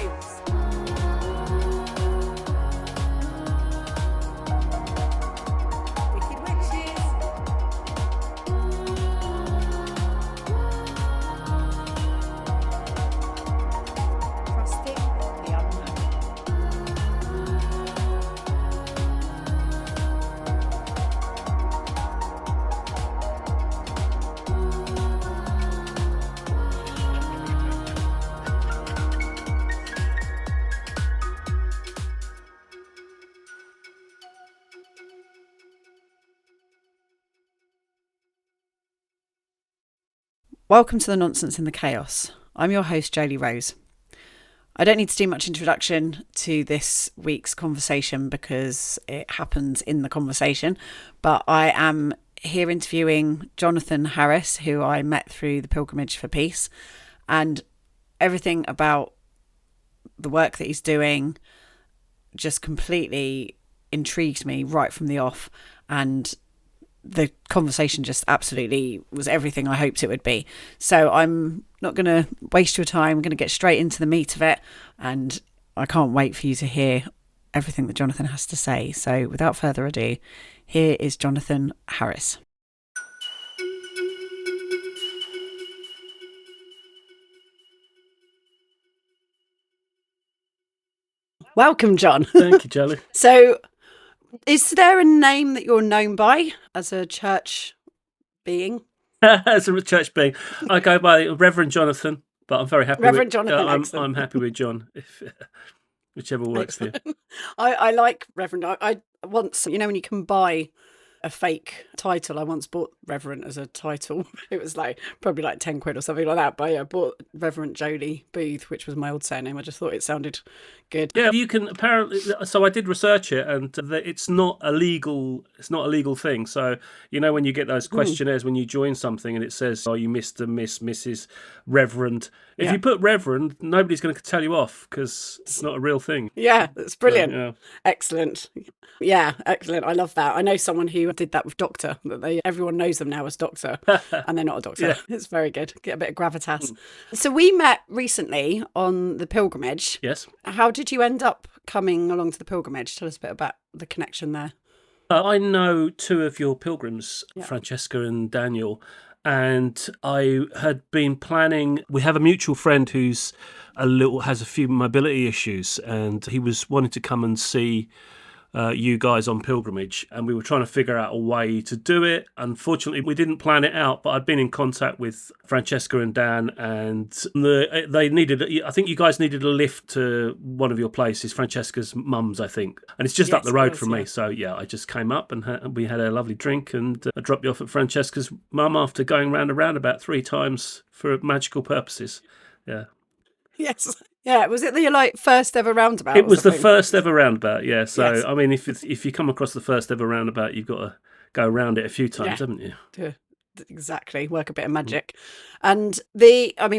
chaos. Wicked witches. Trusting the unknown. Welcome to the Nonsense in the Chaos. I'm your host, Jolie Rose. I don't need to do much introduction to this week's conversation because it happens in the conversation, but I am here interviewing Jonathan Harris, who I met through the Pilgrimage for Peace, and everything about the work that he's doing just completely intrigued me right from the off, and the conversation just absolutely was everything I hoped it would be. So I'm not going to waste your time. I'm going to get straight into the meat of it. And I can't wait for you to hear everything that Jonathan has to say. So without further ado, here is Jonathan Harris. Welcome, John. Thank you, Jolie. So is there a name that you're known by as a church being? As a church being, I go by Reverend Jonathan, but I'm very happy. Reverend Jonathan, excellent. I'm happy with John, whichever works for you. I like Reverend. I once, when you can buy a fake title, I once bought Reverend as a title. It was probably like 10 quid or something like that. But yeah, I bought Reverend Jolie Booth, which was my old surname. I just thought it sounded good. Yeah, you can apparently. So I did research it, and it's not a legal. It's not a legal thing. So when you get those questionnaires when you join something, and it says, "Oh, you Mr., Miss, Mrs., Reverend." If you put Reverend, nobody's going to tell you off because it's not a real thing. Yeah, that's brilliant. So, yeah. Excellent. Yeah, excellent. I love that. I know someone who did that with Doctor. That everyone knows them now as Doctor, and they're not a doctor. Yeah. It's very good. Get a bit of gravitas. So we met recently on the pilgrimage. Yes. How did you end up coming along to the pilgrimage? Tell us a bit about the connection there. I know two of your pilgrims, Francesca and Daniel, and I had been planning. We have a mutual friend who's has a few mobility issues, and he was wanting to come and see you guys on pilgrimage, and we were trying to figure out a way to do it. Unfortunately, we didn't plan it out, but I'd been in contact with Francesca and Dan, and they needed. I think you guys needed a lift to one of your places, Francesca's mum's, I think, and it's just up the road from me. So I just came up and we had a lovely drink, and I dropped you off at Francesca's mum after going round and round about 3 times for magical purposes. Yeah. Yes. Yeah, was it the first ever roundabout? It was the first ever roundabout, yeah. So, yes. I mean, if you come across the first ever roundabout, you've got to go around it a few times, haven't you? Exactly, work a bit of magic. And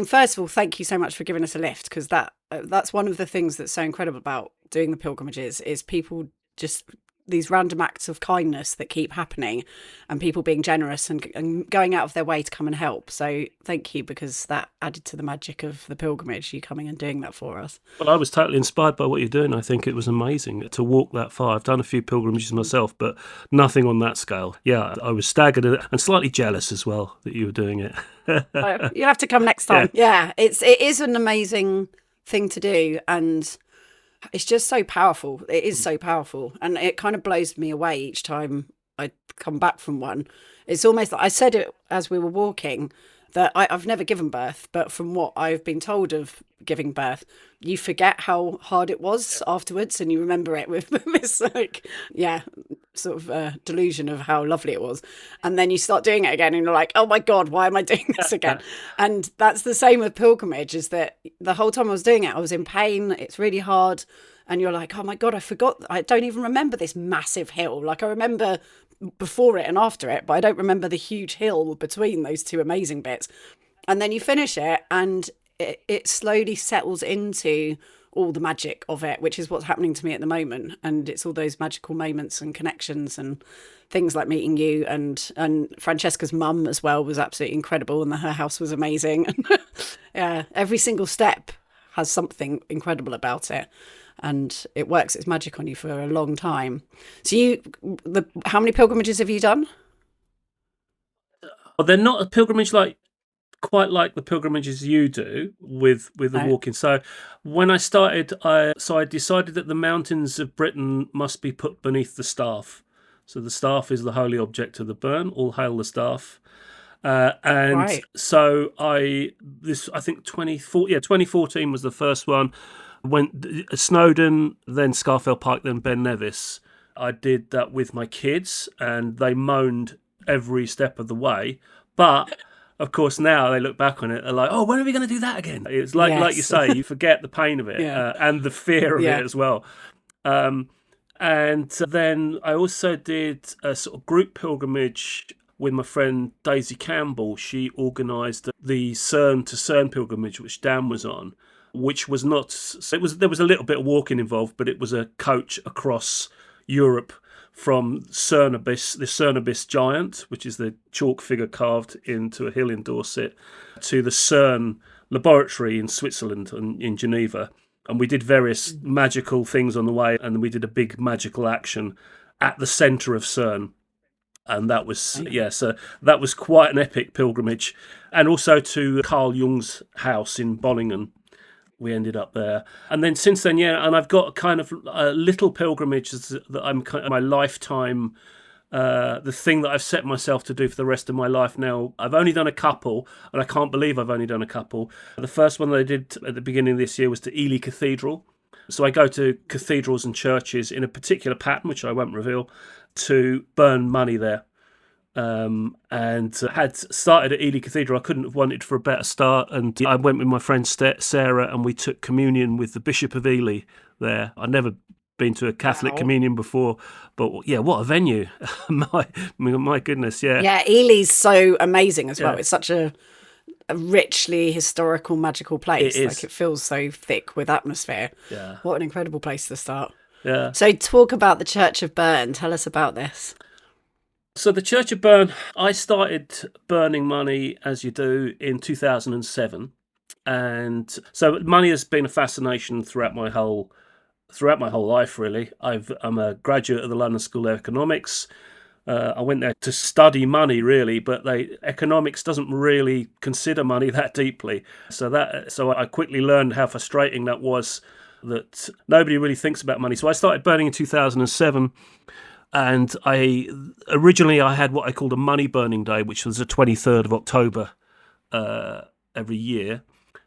first of all, thank you so much for giving us a lift, because that's one of the things that's so incredible about doing the pilgrimages is people just these random acts of kindness that keep happening, and people being generous and going out of their way to come and help. So thank you, because that added to the magic of the pilgrimage, you coming and doing that for us. Well, I was totally inspired by what you're doing. I think it was amazing to walk that far. I've done a few pilgrimages myself, but nothing on that scale. Yeah, I was staggered and slightly jealous as well that you were doing it. You'll have to come next time. Yeah, it is an amazing thing to do, and it's just so powerful. It is so powerful, and it kind of blows me away each time I come back from one. It's almost like I said it as we were walking, that I've never given birth, but from what I've been told of giving birth, you forget how hard it was afterwards, and you remember it with this delusion of how lovely it was, and then you start doing it again and you're like, oh my god, why am I doing this again? And that's the same with pilgrimage, is that the whole time I was doing it I was in pain, it's really hard, and you're like, oh my god, I don't even remember this massive hill. I remember before it and after it, but I don't remember the huge hill between those two amazing bits. And then you finish it and it slowly settles into all the magic of it, which is what's happening to me at the moment. And it's all those magical moments and connections and things like meeting you, and Francesca's mum as well was absolutely incredible, and her house was amazing. Yeah, every single step has something incredible about it, and it works its magic on you for a long time. So how many pilgrimages have you done? Well, they're not a pilgrimage quite like the pilgrimages you do with the No. walking. So when I started, I decided that the mountains of Britain must be put beneath the staff. So the staff is the holy object of the burn. All hail the staff. And Right. so I think 2014 was the first one. Went Snowdon, then Scarfell Pike, then Ben Nevis. I did that with my kids, and they moaned every step of the way. But of course, now they look back on it, they're like, "Oh, when are we going to do that again?" It's like you Yes. say, you forget the pain of it Yeah. and the fear of Yeah. it as well. And then I also did a sort of group pilgrimage with my friend Daisy Campbell. She organised the CERN to CERN pilgrimage, which Dan was on, which was not. There was a little bit of walking involved, but it was a coach across Europe from Cernobis, the Cernobis giant, which is the chalk figure carved into a hill in Dorset, to the CERN laboratory in Switzerland and in Geneva. And we did various magical things on the way, and we did a big magical action at the centre of CERN. And that was, so that was quite an epic pilgrimage. And also to Carl Jung's house in Bollingen. We ended up there. And then since then, and I've got kind of little pilgrimages that I'm kind of my lifetime, the thing that I've set myself to do for the rest of my life now. I've only done a couple, and I can't believe I've only done a couple. The first one that I did at the beginning of this year was to Ely Cathedral. So I go to cathedrals and churches in a particular pattern, which I won't reveal, to burn money there. And had started at Ely Cathedral. I couldn't have wanted for a better start, and I went with my friend Sarah, and we took communion with the Bishop of Ely there. I'd never been to a Catholic communion before, but yeah, what a venue. my goodness, yeah. Yeah, Ely's so amazing as well. It's such a richly historical, magical place. It is. Like, it feels so thick with atmosphere. Yeah. What an incredible place to start. Yeah. So talk about the Church of Bern. Tell us about this. So the Church of Bern, I started burning money, as you do, in 2007. And so money has been a fascination throughout my whole life, really. I'm a graduate of the London School of Economics. I went there to study money, really, but economics doesn't really consider money that deeply. So I quickly learned how frustrating that was, that nobody really thinks about money. So I started burning in 2007, and I had what I called a money burning day, which was the 23rd of October every year.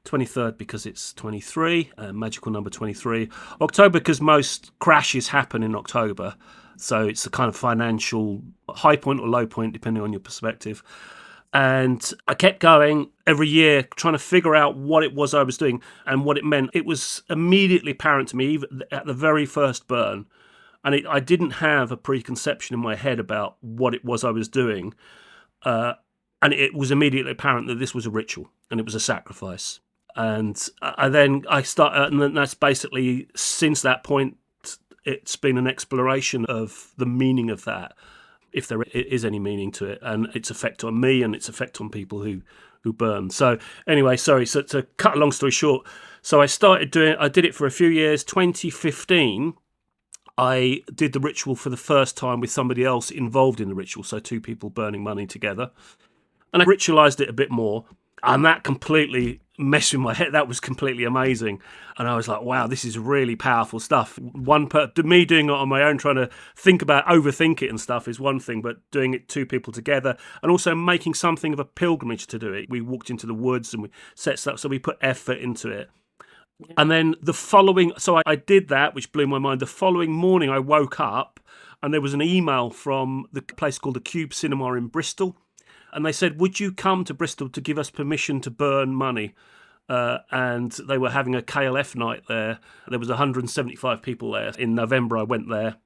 23rd because it's 23, magical number 23. October because most crashes happen in October. So it's a kind of financial high point or low point, depending on your perspective. And I kept going every year, trying to figure out what it was I was doing and what it meant. It was immediately apparent to me, even at the very first burn. And I didn't have a preconception in my head about what it was I was doing. And it was immediately apparent that this was a ritual and it was a sacrifice. And then that's basically, since that point, it's been an exploration of the meaning of that, if there is any meaning to it, and its effect on me and its effect on people who burn. So anyway, sorry. So to cut a long story short, so I did it for a few years. 2015, I did the ritual for the first time with somebody else involved in the ritual, so two people burning money together. And I ritualized it a bit more, and that completely messed with my head. That was completely amazing. And I was like, wow, this is really powerful stuff. Me doing it on my own, trying to overthink it and stuff is one thing, but doing it two people together and also making something of a pilgrimage to do it. We walked into the woods and we set stuff, so we put effort into it. Yeah. And then I did that, which blew my mind. The following morning I woke up and there was an email from the place called the Cube Cinema in Bristol. And they said, would you come to Bristol to give us permission to burn money? And they were having a KLF night there. There was 175 people there. In November, I went there.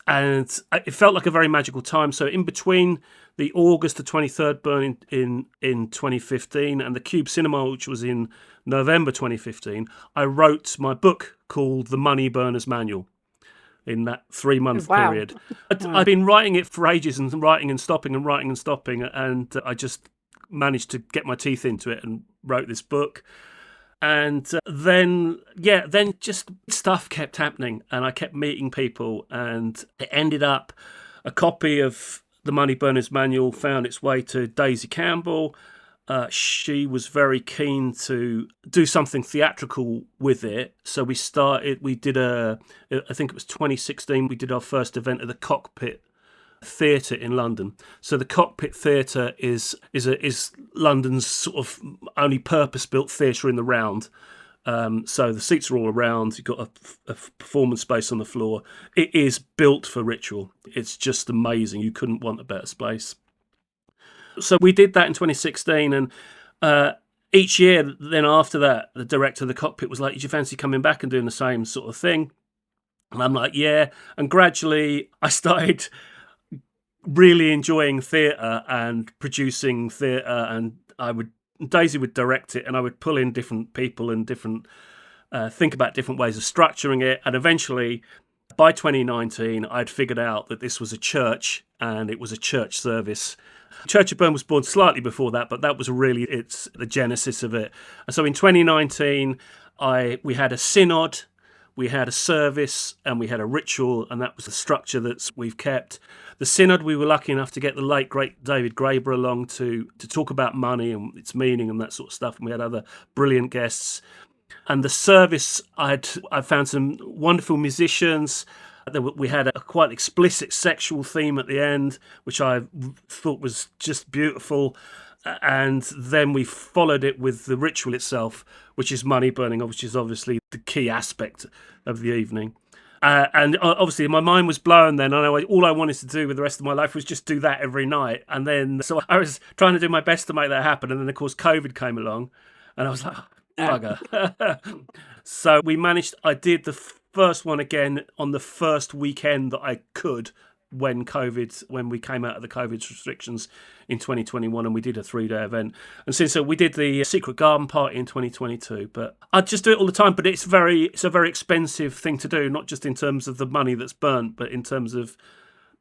And it felt like a very magical time. So in between the August the 23rd burn in 2015 and the Cube Cinema, which was in November 2015, I wrote my book called The Money Burner's Manual. In that 3-month period. I'd been writing it for ages and writing and stopping, and I just managed to get my teeth into it and wrote this book. And then just stuff kept happening, and I kept meeting people, and it ended up a copy of the Money Burners Manual found its way to Daisy Campbell. She was very keen to do something theatrical with it. So we did I think it was 2016, we did our first event at the Cockpit Theatre in London. So the Cockpit Theatre is London's sort of only purpose-built theatre in the round. So the seats are all around. You've got a performance space on the floor. It is built for ritual. It's just amazing. You couldn't want a better space. So we did that in 2016, and each year then after that, the director of the Cockpit was like, "Did you fancy coming back and doing the same sort of thing?" And I'm like, "Yeah." And gradually I started really enjoying theatre and producing theatre, and Daisy would direct it, and I would pull in different people and think about different ways of structuring it. And eventually, by 2019, I'd figured out that this was a church, and it was a church service. Church of Burn was born slightly before that, but that was really it's the genesis of it. And so in 2019, we had a synod, we had a service, and we had a ritual, and that was the structure that we've kept. The synod, we were lucky enough to get the late, great David Graeber along to talk about money and its meaning and that sort of stuff, and we had other brilliant guests. And the service, I found some wonderful musicians. We had a quite explicit sexual theme at the end, which I thought was just beautiful. And then we followed it with the ritual itself, which is money burning, which is obviously the key aspect of the evening. And obviously my mind was blown then. I know all I wanted to do with the rest of my life was just do that every night. And then, so I was trying to do my best to make that happen. And then, of course, COVID came along, and I was like, bugger. So I did the first one again on the first weekend that I could when we came out of the COVID restrictions in 2021, and we did a 3-day event. And since we did the Secret Garden Party in 2022, but I just do it all the time. But it's a very expensive thing to do, not just in terms of the money that's burnt, but in terms of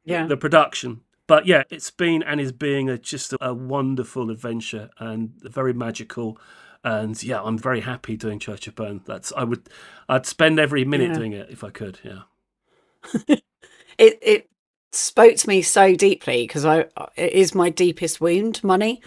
the production. But yeah, it's been and is being just a wonderful adventure and very magical. And yeah, I'm very happy doing Church of Burn. I'd spend every minute doing it if I could. Yeah. It spoke to me so deeply because it is my deepest wound, money,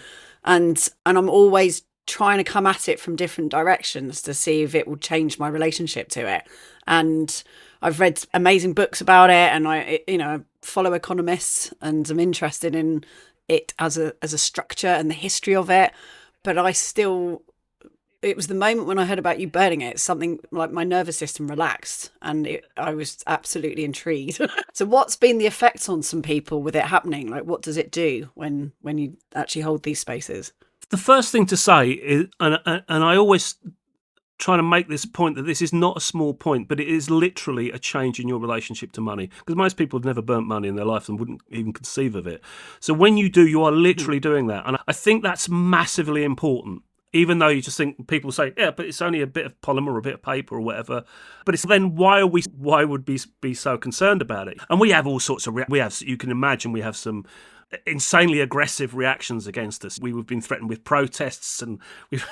and I'm always trying to come at it from different directions to see if it will change my relationship to it. And I've read amazing books about it, and I follow economists, and I'm interested in it as a structure and the history of it. But it was the moment when I heard about you burning it, something like my nervous system relaxed, and I was absolutely intrigued. So what's been the effect on some people with it happening? Like, what does it do when you actually hold these spaces? The first thing to say is, and I always try to make this point, that this is not a small point, but it is literally a change in your relationship to money, because most people have never burnt money in their life and wouldn't even conceive of it. So when you do, you are literally doing that. And I think that's massively important. Even though you just think people say, yeah, but it's only a bit of polymer or a bit of paper or whatever. But it's then why would we be so concerned about it? And we have all sorts of you can imagine we have some insanely aggressive reactions against us. We've been threatened with protests, and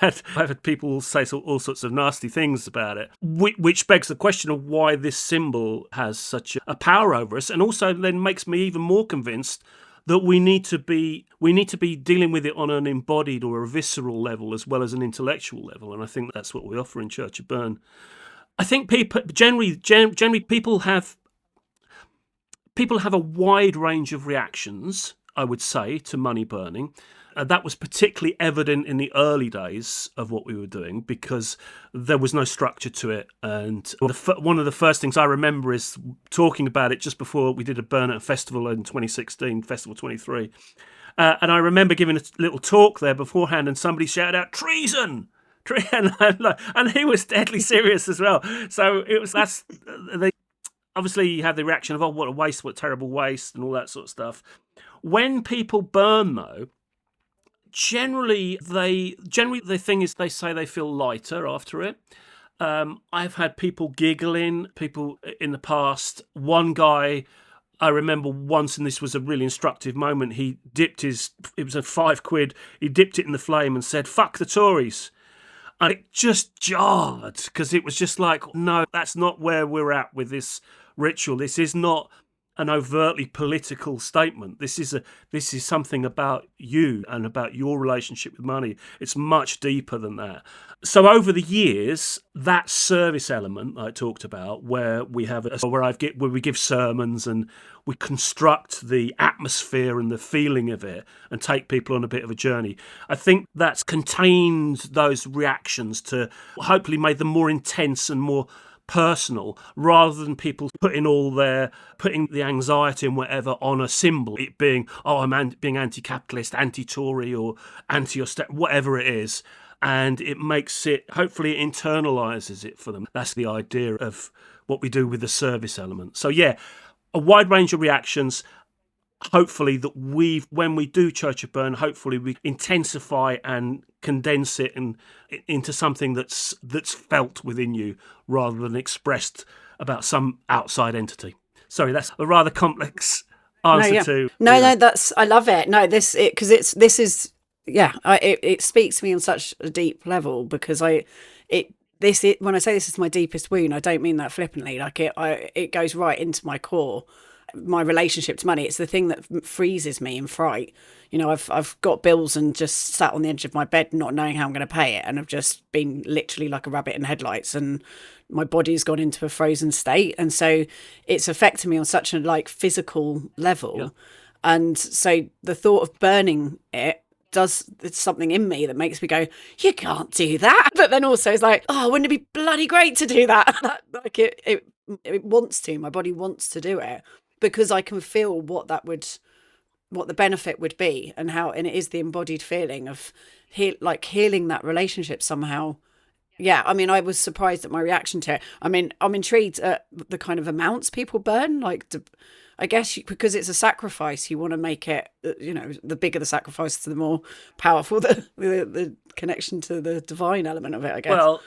I've had people say all sorts of nasty things about it, which begs the question of why this symbol has such a power over us, and also then makes me even more convinced that we need to be dealing with it on an embodied or a visceral level as well as an intellectual level, and I think that's what we offer in Church of Burn. I think people generally people have a wide range of reactions, I would say, to money burning. That was particularly evident in the early days of what we were doing because there was no structure to it. And one of the first things I remember is talking about it just before we did a burn at a festival in 2016, Festival 23. And I remember giving a little talk there beforehand, and somebody shouted out, "Treason!" And he was deadly serious as well. So obviously you have the reaction of, oh, what a waste, what a terrible waste, and all that sort of stuff. When people burn, though, generally the thing is they say they feel lighter after it. I've had people giggling, people in the past. One guy I remember once, and this was a really instructive moment, it was a £5, he dipped it in the flame and said, "Fuck the Tories." And it just jarred because it was just like, no, that's not where we're at with this ritual. This is not an overtly political statement. This is something about you and about your relationship with money. It's much deeper than that. So over the years, that service element I talked about, where we have where we give sermons and we construct the atmosphere and the feeling of it and take people on a bit of a journey. I think that's contained those reactions to hopefully made them more intense and more personal, rather than people putting the anxiety and whatever on a symbol, it being, oh, I'm being anti-capitalist, anti-Tory, or whatever it is. And it makes it, hopefully it internalises it for them. That's the idea of what we do with the service element. So yeah, a wide range of reactions. Hopefully that when we do Church of Burn, hopefully we intensify and condense it into something that's felt within you rather than expressed about some outside entity. Sorry, that's a rather complex answer to. No, that's, I love it. No, it speaks to me on such a deep level, because when I say this is my deepest wound, I don't mean that flippantly. Like it goes right into my core. My relationship to money, it's the thing that freezes me in fright. You know, I've got bills and just sat on the edge of my bed not knowing how I'm going to pay it, and I've just been literally like a rabbit in headlights, and my body's gone into a frozen state. And so it's affected me on such a physical level. Yeah. And so the thought of burning it's something in me that makes me go, you can't do that. But then also it's like, oh, wouldn't it be bloody great to do that? Like it wants to, my body wants to do it, because I can feel what the benefit would be, and it is the embodied feeling of healing that relationship somehow. Yeah, I mean, I was surprised at my reaction to it. I mean, I'm intrigued at the kind of amounts people burn. I guess because it's a sacrifice, you want to make it, the bigger the sacrifice, the more powerful the connection to the divine element of it, I guess. Well,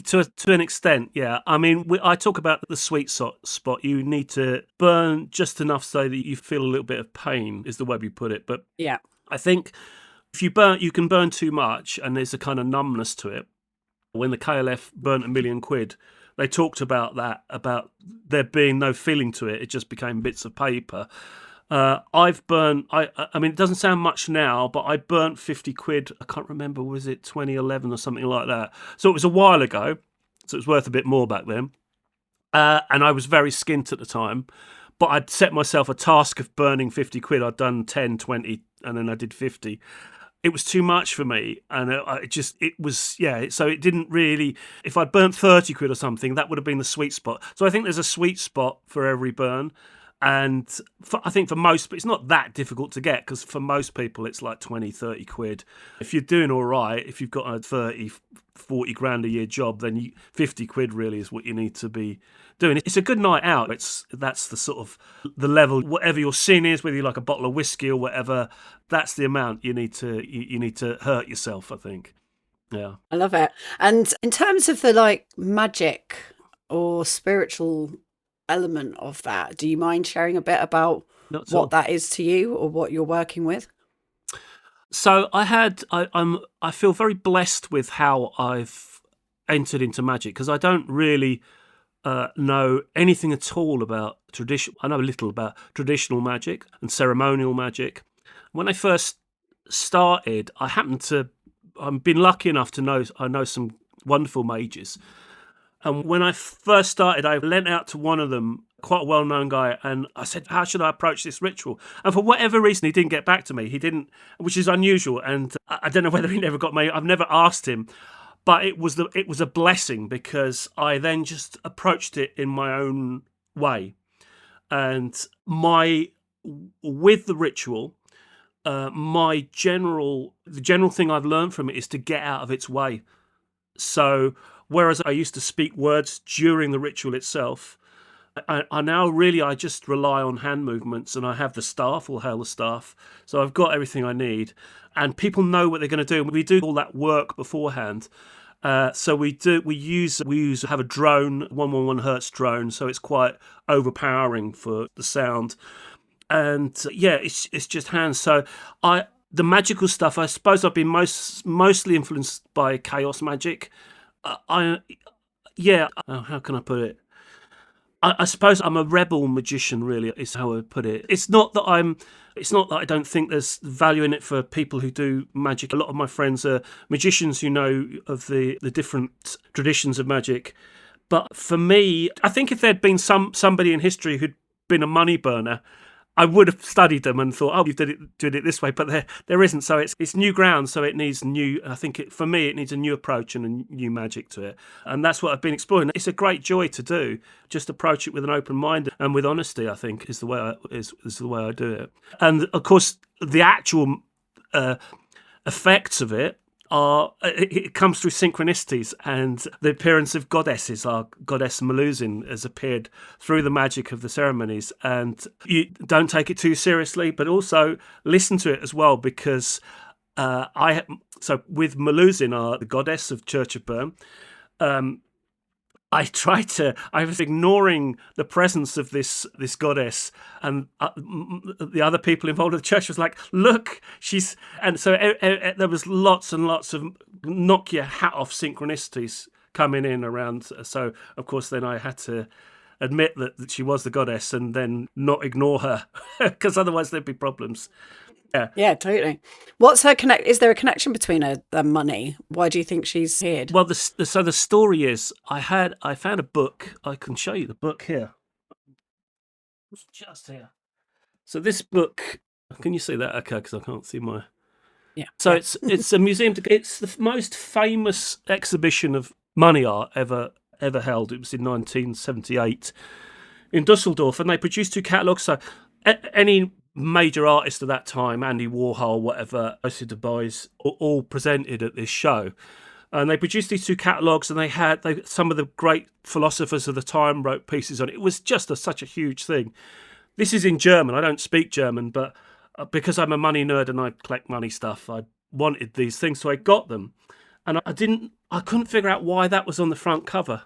to an extent, yeah. I mean, I talk about the sweet spot. You need to burn just enough so that you feel a little bit of pain, is the way we put it. But yeah, I think if you can burn too much, and there's a kind of numbness to it. When the KLF burnt £1 million, they talked about that, about there being no feeling to it. It just became bits of paper. I've burnt, I mean, it doesn't sound much now, but I burnt £50. I can't remember, was it 2011 or something like that? So it was a while ago. So it was worth a bit more back then. And I was very skint at the time. But I'd set myself a task of burning £50. I'd done 10, 20, and then I did 50. It was too much for me, and so it didn't really, if I'd burnt £30 or something, that would have been the sweet spot. So I think there's a sweet spot for every burn, and I think for most, but it's not that difficult to get, because for most people it's like 20, 30 quid. If you're doing all right, if you've got a 30, 40 grand a year job, then 50 quid really is what you need to be doing. It's a good night out. That's the sort of the level, whatever your sin is, whether you like a bottle of whiskey or whatever, that's the amount you need to hurt yourself, I think. Yeah. I love it. And in terms of the magic or spiritual element of that, do you mind sharing a bit about what that is to you, or what you're working with? So I feel very blessed with how I've entered into magic, because I don't really know anything at all about tradition. I know a little about traditional magic and ceremonial magic. When I first started, I've been lucky enough to know some wonderful mages. And when I first started, I lent out to one of them, quite a well-known guy, and I said, how should I approach this ritual? And for whatever reason, he didn't get back to me. He didn't, which is unusual. And I don't know whether he never got me. I've never asked him. But it was a blessing, because I then just approached it in my own way. And with the ritual, the general thing I've learned from it is to get out of its way. So whereas I used to speak words during the ritual itself, I now I just rely on hand movements, and I have the staff, all hail the staff. So I've got everything I need, and people know what they're going to do. We do all that work beforehand. So we have a drone, 111 hertz drone, so it's quite overpowering for the sound. And it's just hands. So the magical stuff, I suppose I've been mostly influenced by chaos magic, Yeah. How can I put it? I suppose I'm a rebel magician, really, is how I would put it. It's not that I don't think there's value in it for people who do magic. A lot of my friends are magicians who know of the different traditions of magic. But for me, I think if there'd been somebody in history who'd been a money burner, I would have studied them and thought, oh, you did it this way, but there isn't. So it's new ground, so it needs new. I think for me, it needs a new approach and a new magic to it, and that's what I've been exploring. It's a great joy to do. Just approach it with an open mind and with honesty. I think is the way is the way I do it. And of course, the actual effects of it are it comes through synchronicities, and the appearance of goddesses. Our goddess Melusine has appeared through the magic of the ceremonies, and you don't take it too seriously, but also listen to it as well, because so with Melusine, the goddess of Church of Bern, I was ignoring the presence of this goddess, and the other people involved in the church was like, look, and so there was lots and lots of knock your hat off synchronicities coming in around. So of course then I had to admit that she was the goddess and then not ignore her, because otherwise there'd be problems. Yeah, totally. What's her connect? Is there a connection between her and money? Why do you think she's here? Well, so the story is, I found a book. I can show you the book here. It's just here. So this book, can you see that? Okay, because I can't see my. Yeah. So it's a museum. It's the most famous exhibition of money art ever held. It was in 1978 in Dusseldorf, and they produced 2 catalogues. So any major artist of that time, Andy Warhol, whatever, José de Beuys, all presented at this show. And they produced these 2 catalogues, and they some of the great philosophers of the time wrote pieces on it. It was just such a huge thing. This is in German. I don't speak German, but because I'm a money nerd and I collect money stuff, I wanted these things, so I got them. And I couldn't figure out why that was on the front cover.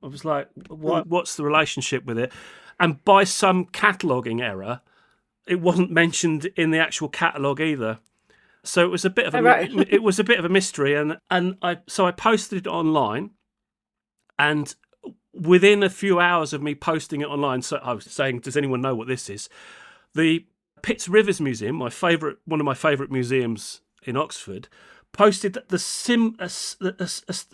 I was like, what's the relationship with it? And by some cataloguing error, it wasn't mentioned in the actual catalogue either. So it was a bit of it was a bit of a mystery, and I posted it online, and within a few hours of me posting it online, so I was saying, does anyone know what this is? The Pitts Rivers Museum, one of my favourite museums in Oxford, posted the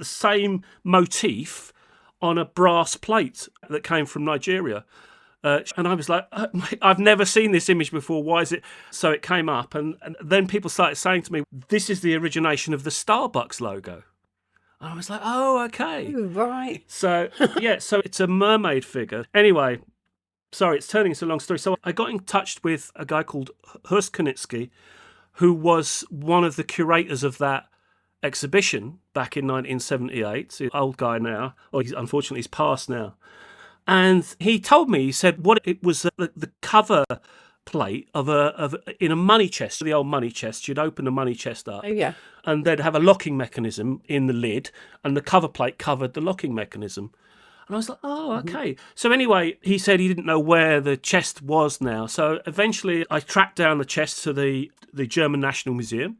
same motif on a brass plate that came from Nigeria. And I was like, I've never seen this image before. Why is it? So it came up, and then people started saying to me, this is the origination of the Starbucks logo. And I was like, oh, okay. Ooh, right. So, yeah, so it's a mermaid figure. Anyway, sorry, it's turning into a long story. So I got in touch with a guy called Horst Konietzky, who was one of the curators of that exhibition back in 1978. He's an old guy now, or unfortunately he's passed now. And he told me, he said, what it was, the cover plate in a money chest, the old money chest. You'd open the money chest up, and they'd have a locking mechanism in the lid, and the cover plate covered the locking mechanism. And I was like, oh, okay. So anyway, he said he didn't know where the chest was now. So eventually I tracked down the chest to the German National Museum.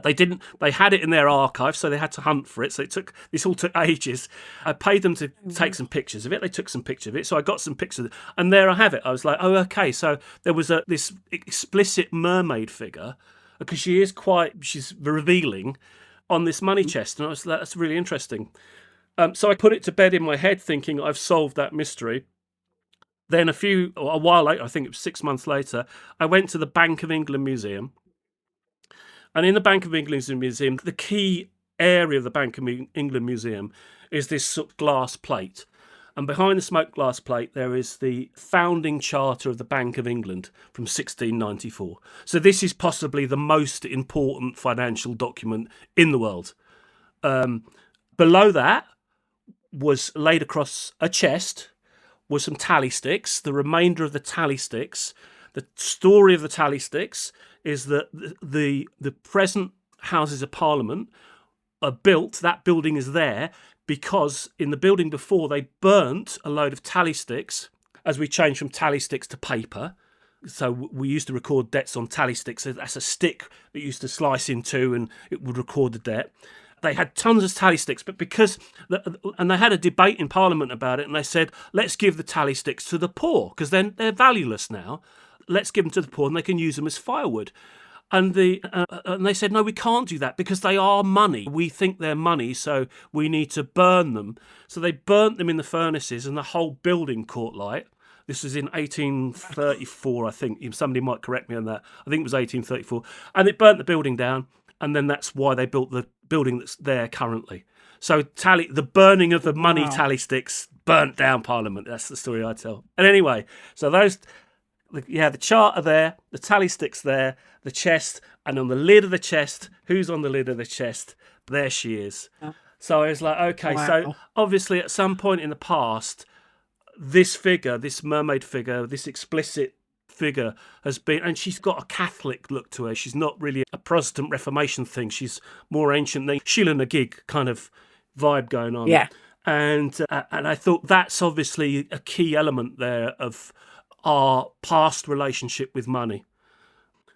They had it in their archive, so they had to hunt for it. So this all took ages. I paid them to take some pictures of it. They took some pictures of it. So I got some pictures, and there I have it. I was like, oh, okay. So there was this explicit mermaid figure, because she's revealing on this money chest. And I was like, that's really interesting. So I put it to bed in my head, thinking I've solved that mystery. Then a while later, I think it was 6 months later, I went to the Bank of England Museum. And in the Bank of England Museum, the key area of the Bank of England Museum is this sort of glass plate. And behind the smoked glass plate, there is the founding charter of the Bank of England from 1694. So this is possibly the most important financial document in the world. Below that was laid across a chest was some tally sticks. The remainder of the tally sticks, the story of the tally sticks is that the present Houses of Parliament are built, that building is there, because in the building before they burnt a load of tally sticks as we changed from tally sticks to paper. So we used to record debts on tally sticks. So that's a stick that you used to slice in two and it would record the debt. They had tons of tally sticks, but and they had a debate in Parliament about it, and they said, let's give the tally sticks to the poor, because then they're valueless now. Let's give them to the poor and they can use them as firewood. And they said, no, we can't do that because they are money. We think they're money, so we need to burn them. So they burnt them in the furnaces and the whole building caught light. This was in 1834, I think. Somebody might correct me on that. I think it was 1834. And it burnt the building down, and then that's why they built the building that's there currently. So the burning of the money tally sticks burnt down Parliament. That's the story I tell. And anyway, so the chart are there, the tally sticks there, the chest, and on the lid of the chest, who's on the lid of the chest? There she is. Oh. So I was like, okay, so obviously at some point in the past, this figure, this mermaid figure, this explicit figure has been, and she's got a Catholic look to her. She's not really a Protestant Reformation thing. She's more ancient than Sheila na gig kind of vibe going on. Yeah. And I thought that's obviously a key element there of our past relationship with money.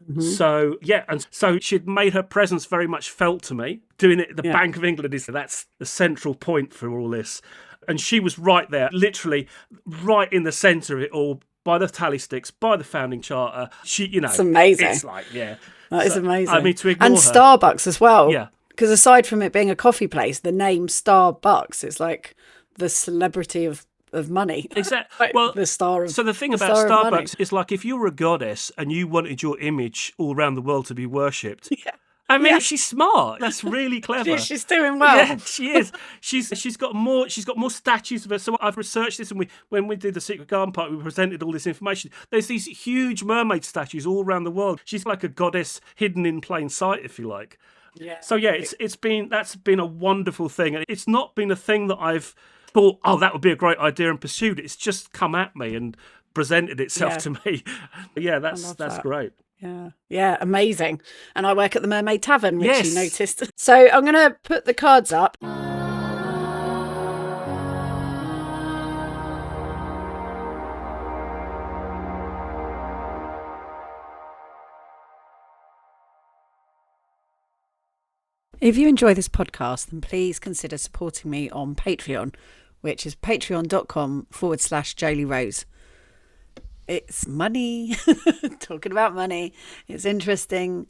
Mm-hmm. So, yeah, and so she'd made her presence very much felt to me. Doing it at the Bank of England, that's the central point for all this. And she was right there, literally right in the centre of it all, by the tally sticks, by the founding charter. It's amazing. It's like, that is amazing. I mean, to ignore and her. Starbucks as well. Yeah. Because aside from it being a coffee place, the name Starbucks is like the celebrity of money. Exactly. Like well, the star of so the thing about Starbucks is like if you were a goddess and you wanted your image all around the world to be worshipped. Yeah. I mean, she's smart. That's really clever. She's doing well. Yeah, she is. She's got more statues of her. So I've researched this, and when we did the Secret Garden Party, we presented all this information. There's these huge mermaid statues all around the world. She's like a goddess hidden in plain sight, if you like. Yeah. So yeah, that's been a wonderful thing, and it's not been a thing that I've thought, oh, that would be a great idea and pursued it. It's just come at me and presented itself to me. Yeah, that's great. Yeah, amazing. And I work at the Mermaid Tavern, which you noticed. So I'm going to put the cards up. If you enjoy this podcast, then please consider supporting me on Patreon, which is patreon.com/Jolie Rose. It's money, talking about money. It's interesting,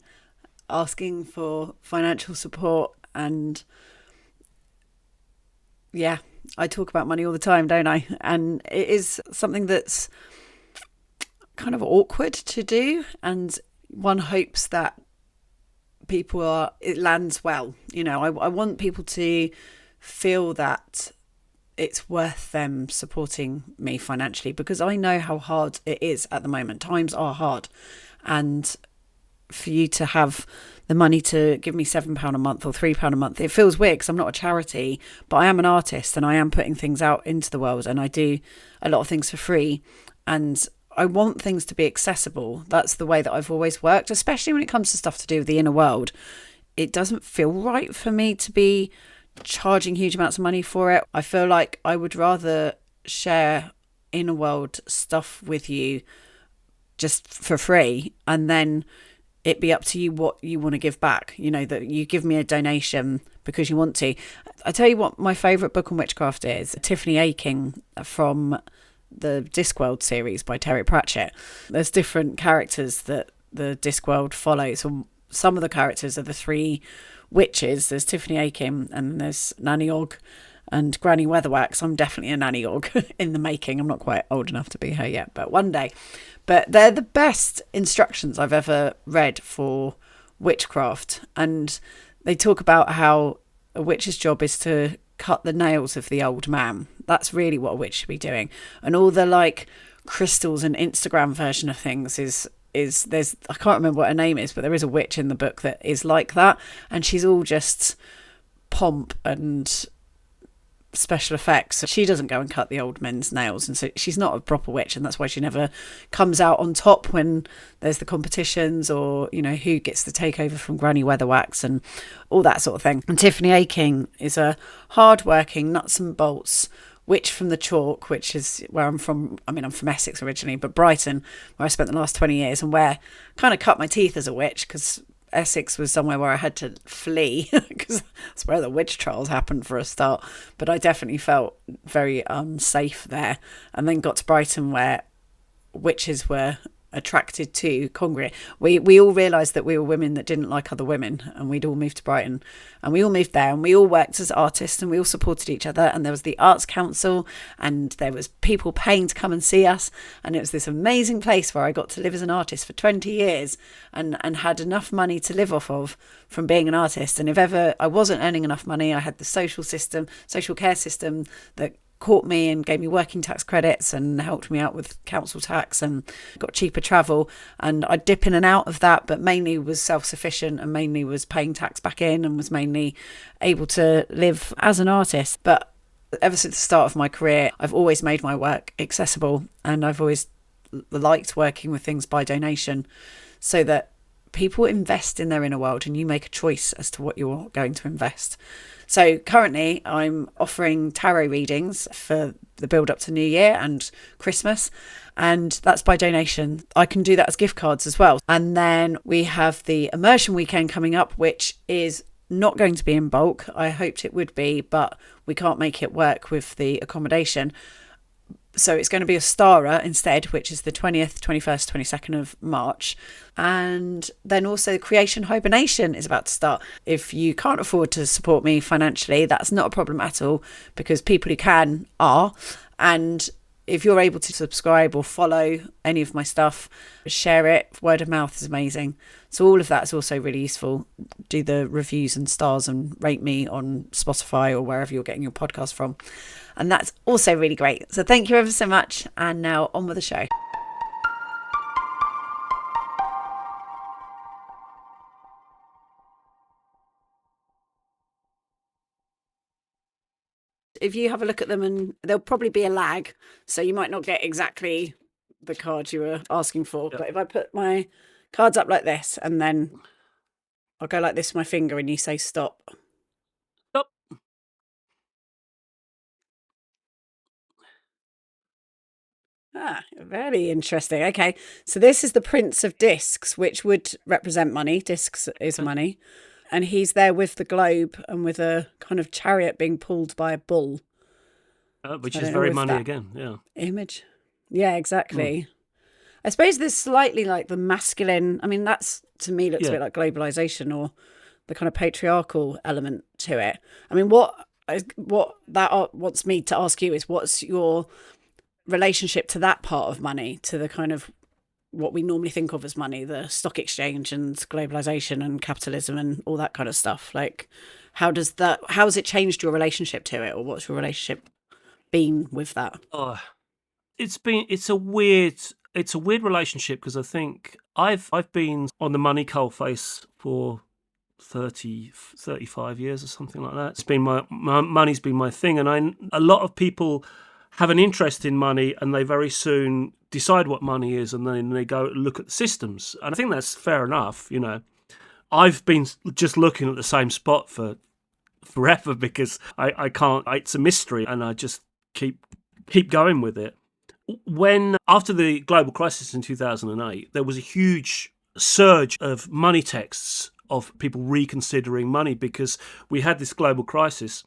asking for financial support. And yeah, I talk about money all the time, don't I? And it is something that's kind of awkward to do. And one hopes that it lands well. I want people to feel that it's worth them supporting me financially, because I know how hard it is at the moment. Times are hard. And for you to have the money to give me £7 a month or £3 a month, it feels weird because I'm not a charity, but I am an artist and I am putting things out into the world, and I do a lot of things for free. And I want things to be accessible. That's the way that I've always worked, especially when it comes to stuff to do with the inner world. It doesn't feel right for me to be charging huge amounts of money for it. I feel like I would rather share inner world stuff with you just for free, and then it be up to you what you want to give back. That you give me a donation because you want to. I tell you what my favourite book on witchcraft is, Tiffany Aching from the Discworld series by Terry Pratchett. There's different characters that the Discworld follows. Some of the characters are the three witches. There's Tiffany Aching, and there's Nanny Og and Granny Weatherwax. I'm definitely a Nanny Og in the making. I'm not quite old enough to be her yet, but one day. But they're the best instructions I've ever read for witchcraft. And they talk about how a witch's job is to cut the nails of the old man. That's really what a witch should be doing. And all the crystals and Instagram version of things is there's, I can't remember what her name is, but there is a witch in the book that is like that, and she's all just pomp and special effects. So she doesn't go and cut the old men's nails, and so she's not a proper witch, and that's why she never comes out on top when there's the competitions, or who gets the takeover from Granny Weatherwax and all that sort of thing. And Tiffany Aching is a hard-working nuts and bolts witch from the chalk, which is where I'm from. I mean, I'm from Essex originally, but Brighton, where I spent the last 20 years, and where I kind of cut my teeth as a witch, because Essex was somewhere where I had to flee because that's where the witch trials happened for a start. But I definitely felt very unsafe there. And then got to Brighton where witches were attracted to congregate. We all realised that we were women that didn't like other women, and we'd all moved to Brighton, and we all moved there, and we all worked as artists, and we all supported each other, and there was the Arts Council, and there was people paying to come and see us, and it was this amazing place where I got to live as an artist for 20 years and had enough money to live off of from being an artist. And if ever I wasn't earning enough money, I had the social care system that caught me and gave me working tax credits and helped me out with council tax and got cheaper travel, and I'd dip in and out of that, but mainly was self-sufficient and mainly was paying tax back in and was mainly able to live as an artist. But ever since the start of my career, I've always made my work accessible, and I've always liked working with things by donation so that people invest in their inner world and you make a choice as to what you're going to invest. So currently I'm offering tarot readings for the build up to New Year and Christmas, and that's by donation. I can do that as gift cards as well. And then we have the immersion weekend coming up, which is not going to be in bulk. I hoped it would be, but we can't make it work with the accommodation. So it's going to be a Stara instead, which is the 20th, 21st, 22nd of March. And then also Creation Hibernation is about to start. If you can't afford to support me financially, that's not a problem at all, because people who can are. And if you're able to subscribe or follow any of my stuff, share it. Word of mouth is amazing. So all of that is also really useful. Do the reviews and stars and rate me on Spotify or wherever you're getting your podcast from. And that's also really great. So thank you ever so much. And now on with the show. If you have a look at them, and there'll probably be a lag, so you might not get exactly the card you were asking for. Yep. But if I put my cards up like this, and then I'll go like this with my finger, and you say stop. Stop. Very interesting. Okay, so this is the Prince of Discs, which would represent money. Discs is money. And he's there with the globe and with a kind of chariot being pulled by a bull. Which is very money again, yeah. Image. Yeah, exactly. I suppose there's slightly like the masculine, I mean, that's to me looks a bit like globalization or the kind of patriarchal element to it. I mean, what that wants me to ask you is, what's your relationship to that part of money, to the kind of what we normally think of as money, the stock exchange and globalization and capitalism and all that kind of stuff? Like, how has it changed your relationship to it, or what's your relationship been with that? It's a weird relationship, because I think I've been on the money coalface for 35 years or something like that. It's been my money's been my thing, and a lot of people have an interest in money and they very soon decide what money is, and then they go look at the systems. And I think that's fair enough. You know, I've been just looking at the same spot for forever because I can't, it's a mystery, and I just keep going with it. When, after the global crisis in 2008, there was a huge surge of money texts of people reconsidering money because we had this global crisis.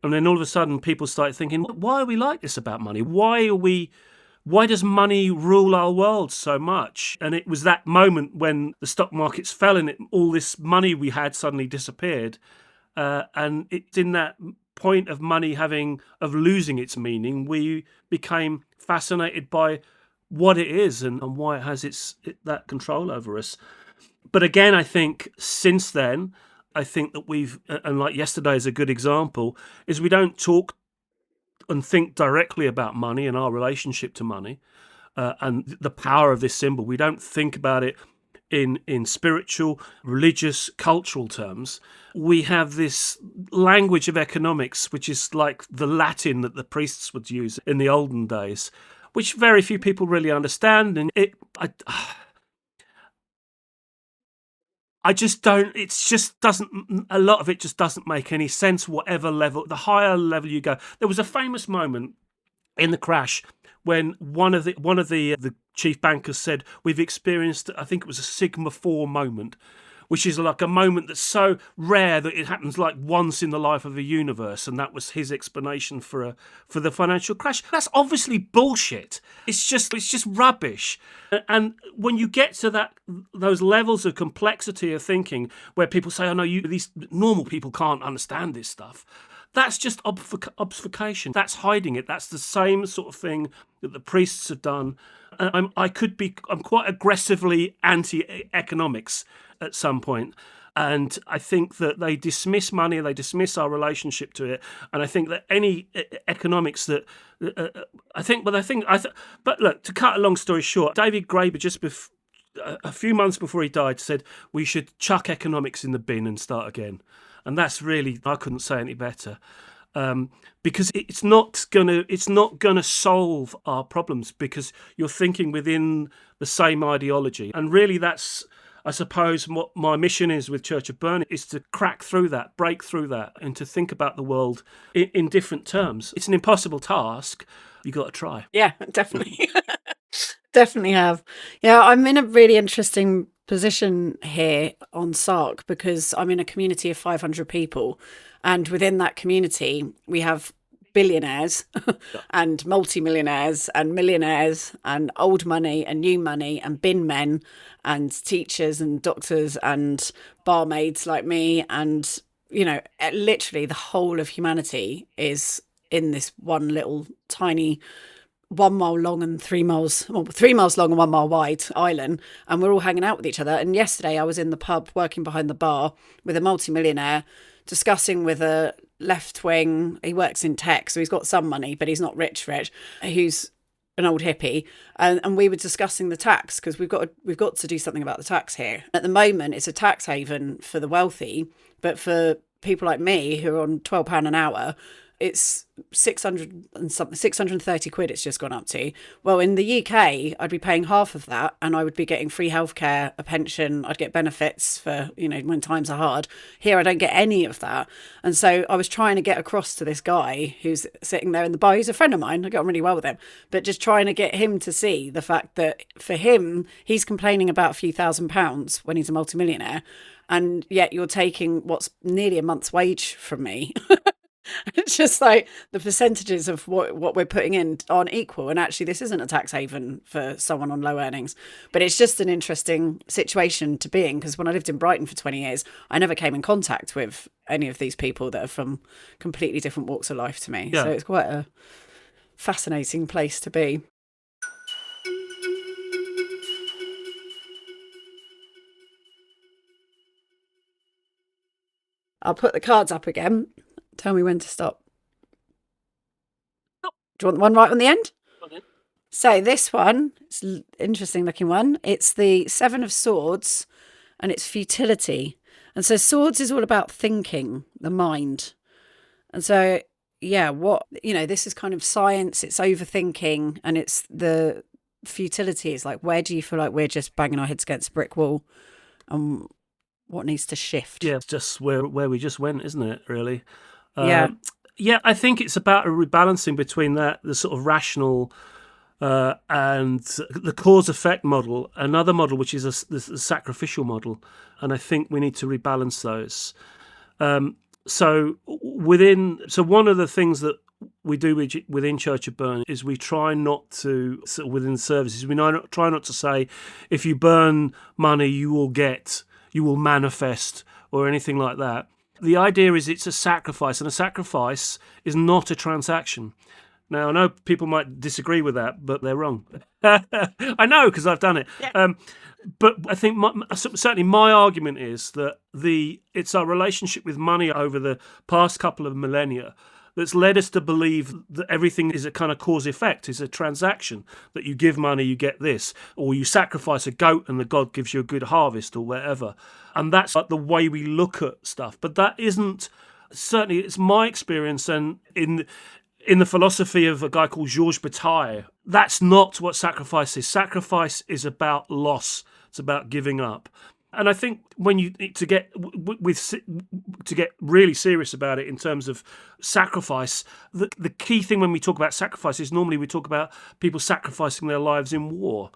And then all of a sudden people started thinking, why are we like this about money? Why does money rule our world so much? And it was that moment when the stock markets fell and all this money we had suddenly disappeared. And it's in that point of money of losing its meaning, we became fascinated by what it is and why it has that control over us. But again, I think since then, I think that and like yesterday is a good example, is we don't talk and think directly about money and our relationship to money and the power of this symbol. We don't think about it in spiritual, religious, cultural terms. We have this language of economics, which is like the Latin that the priests would use in the olden days, which very few people really understand. And I just don't, a lot of it just doesn't make any sense, whatever level, the higher level you go. There was a famous moment in the crash when one of the chief bankers said, we've experienced, I think it was a Sigma 4 moment, which is like a moment that's so rare that it happens like once in the life of a universe, and that was his explanation for the financial crash. That's obviously bullshit. It's just rubbish. And when you get to those levels of complexity of thinking, where people say, "Oh no, these normal people can't understand this stuff," that's just obfuscation. That's hiding it. That's the same sort of thing that the priests have done. I'm quite aggressively anti-economics at some point. And I think that they dismiss money, they dismiss our relationship to it. And I think that any economics that but look, to cut a long story short, David Graeber a few months before he died said we should chuck economics in the bin and start again. And that's really, I couldn't say any better. Because it's not gonna solve our problems, because you're thinking within the same ideology. And really, that's, I suppose, what my mission is with Church of Bern, is to crack through that, break through that, and to think about the world in different terms. It's an impossible task. You got to try. Yeah, definitely. Definitely have. Yeah, I'm in a really interesting position here on SARC because I'm in a community of 500 people. And within that community, we have billionaires and multimillionaires and millionaires and old money and new money and bin men and teachers and doctors and barmaids like me. And, literally the whole of humanity is in this one little tiny 1 mile long and 3 miles, 3 miles long and 1 mile wide island, and we're all hanging out with each other. And yesterday I was in the pub working behind the bar with a multimillionaire discussing with a left wing, he works in tech, so he's got some money, but he's not rich, who's an old hippie. And we were discussing the tax, because we've got to do something about the tax here. At the moment, it's a tax haven for the wealthy, but for people like me who are on £12 an hour, it's 630 quid it's just gone up to. Well, in the UK, I'd be paying half of that, and I would be getting free healthcare, a pension, I'd get benefits for, when times are hard. Here, I don't get any of that. And so I was trying to get across to this guy who's sitting there in the bar. He's a friend of mine. I got on really well with him. But just trying to get him to see the fact that for him, he's complaining about a few £1,000s when he's a multimillionaire. And yet you're taking what's nearly a month's wage from me. It's just like the percentages of what we're putting in aren't equal. And actually, this isn't a tax haven for someone on low earnings. But it's just an interesting situation to be in, because when I lived in Brighton for 20 years, I never came in contact with any of these people that are from completely different walks of life to me. Yeah. So it's quite a fascinating place to be. I'll put the cards up again. Tell me when to stop. Do you want the one right on the end? Okay. So this one, it's an interesting looking one. It's the 7 of Swords, and it's futility. And so Swords is all about thinking, the mind. And so, yeah, this is kind of science, it's overthinking, and it's the futility. It's like, where do you feel like we're just banging our heads against a brick wall? What needs to shift? Yeah, it's just where we just went, isn't it, really? Yeah, I think it's about a rebalancing between the sort of rational and the cause-effect model, another model which is the sacrificial model, and I think we need to rebalance those. So one of the things that we do within Church of Bern is we try not to, within the services, try not to say, if you burn money, you will manifest, or anything like that. The idea is it's a sacrifice, and a sacrifice is not a transaction. Now, I know people might disagree with that, but they're wrong. I know, because I've done it. Yeah. But I think certainly my argument is that it's our relationship with money over the past couple of millennia that's led us to believe that everything is a kind of cause-effect, is a transaction, that you give money, you get this, or you sacrifice a goat and the God gives you a good harvest, or whatever. And that's like the way we look at stuff. But that isn't, certainly it's my experience, and in the philosophy of a guy called Georges Bataille, that's not what sacrifice is. Sacrifice is about loss. It's about giving up. And I think when to get really serious about it in terms of sacrifice, the key thing when we talk about sacrifice is normally we talk about people sacrificing their lives in war.